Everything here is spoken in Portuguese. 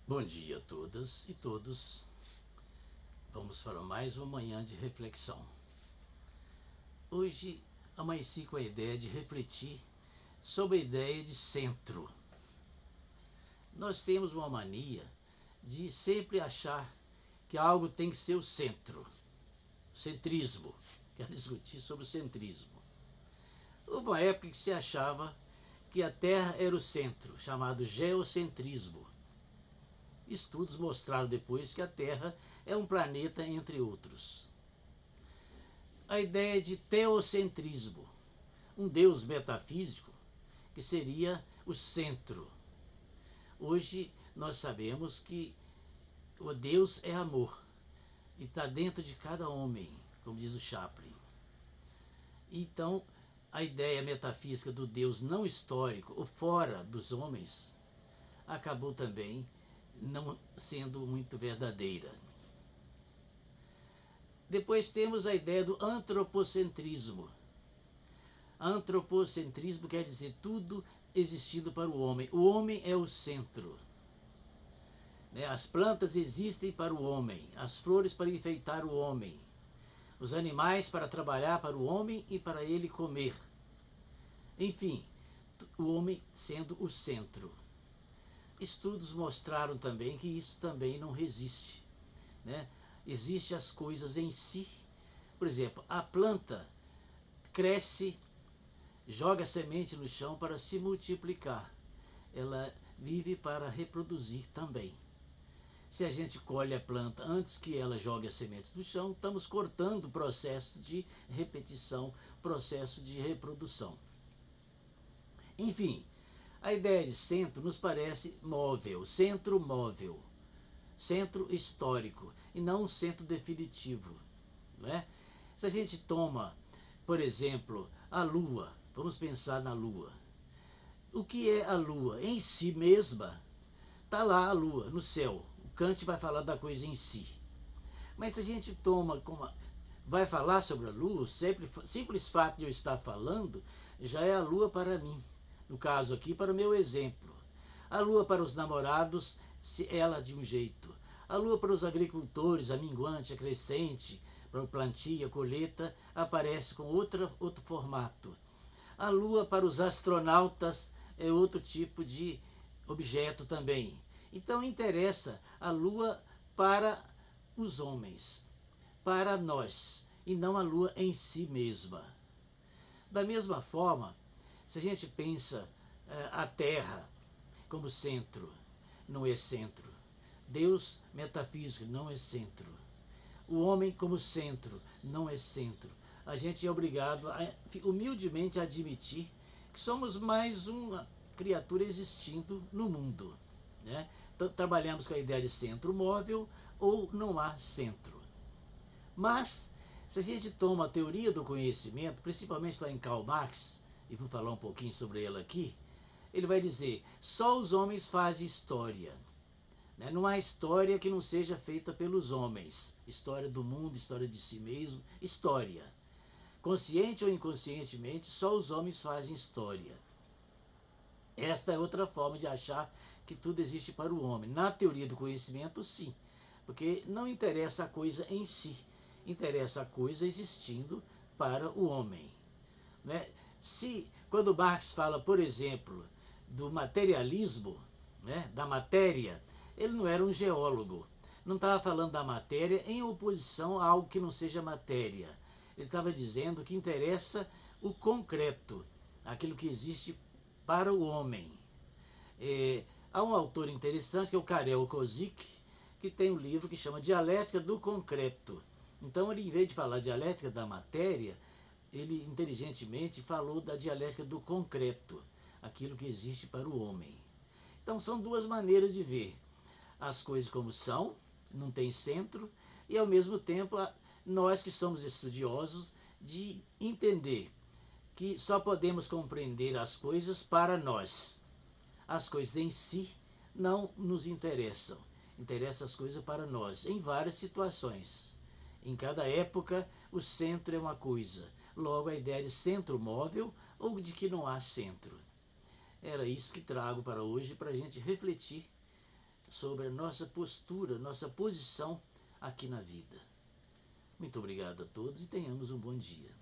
Bom dia a todas e todos. Vamos para mais uma manhã de reflexão. Hoje amanheci com a ideia de refletir sobre a ideia de centro. Nós temos uma mania de sempre achar que algo tem que ser o centro. Centrismo. Quero discutir sobre o centrismo. Houve uma época que se achava que a Terra era o centro, chamado geocentrismo. Estudos mostraram depois que a Terra é um planeta entre outros. A ideia de teocentrismo, um Deus metafísico que seria o centro. Hoje nós sabemos que o Deus é amor e está dentro de cada homem, como diz o Chaplin. Então, a ideia metafísica do Deus não histórico ou fora dos homens acabou também não sendo muito verdadeira. Depois temos a ideia do antropocentrismo. Antropocentrismo quer dizer tudo existindo para o homem. O homem é o centro. As plantas existem para o homem, as flores para enfeitar o homem, os animais para trabalhar para o homem e para ele comer. Enfim, o homem sendo o centro. Estudos mostraram também que isso também não resiste. Existem as coisas em si. Por exemplo, a planta cresce, joga semente no chão para se multiplicar. Ela vive para reproduzir também. Se a gente colhe a planta antes que ela jogue as sementes no chão, estamos cortando o processo de repetição, processo de reprodução. Enfim, a ideia de centro nos parece móvel, centro móvel, centro histórico e não um centro definitivo. Não é? Se a gente toma, por exemplo, a Lua, vamos pensar na Lua. O que é a Lua? Em si mesma, está lá a Lua, no céu. O Kant vai falar da coisa em si. Mas se a gente toma como vai falar sobre a Lua, o simples fato de eu estar falando já é a Lua para mim. No caso aqui, para o meu exemplo. A Lua para os namorados, ela de um jeito. A Lua para os agricultores, a minguante, a crescente, para o plantio, a colheita, aparece com outro formato. A Lua para os astronautas é outro tipo de objeto também. Então interessa a Lua para os homens, para nós, e não a Lua em si mesma. Da mesma forma, se a gente pensa a Terra como centro, não é centro. Deus metafísico não é centro. O homem como centro não é centro. A gente é obrigado humildemente a admitir que somos mais uma criatura existindo no mundo. Então, trabalhamos com a ideia de centro móvel ou não há centro. Mas, se a gente toma a teoria do conhecimento, principalmente lá em Karl Marx, e vou falar um pouquinho sobre ela aqui, ele vai dizer, só os homens fazem história. Não há história que não seja feita pelos homens. História do mundo, história de si mesmo, história. Consciente ou inconscientemente, só os homens fazem história. Esta é outra forma de achar que tudo existe para o homem. Na teoria do conhecimento, sim. Porque não interessa a coisa em si. Interessa a coisa existindo para o homem. Se, quando Marx fala, por exemplo, do materialismo, da matéria, ele não era um geólogo. Não estava falando da matéria em oposição a algo que não seja matéria. Ele estava dizendo que interessa o concreto, aquilo que existe para o homem. Há um autor interessante, que é o Karel Kozik, que tem um livro que chama Dialética do Concreto. Então, ele, em vez de falar dialética da matéria, ele inteligentemente falou da dialética do concreto, aquilo que existe para o homem. Então, são duas maneiras de ver as coisas como são, não tem centro, e ao mesmo tempo nós que somos estudiosos de entender que só podemos compreender as coisas para nós. As coisas em si não nos interessam. Interessam as coisas para nós, em várias situações. Em cada época, o centro é uma coisa. Logo, a ideia de centro móvel ou de que não há centro. Era isso que trago para hoje, para a gente refletir sobre a nossa postura, nossa posição aqui na vida. Muito obrigado a todos e tenhamos um bom dia.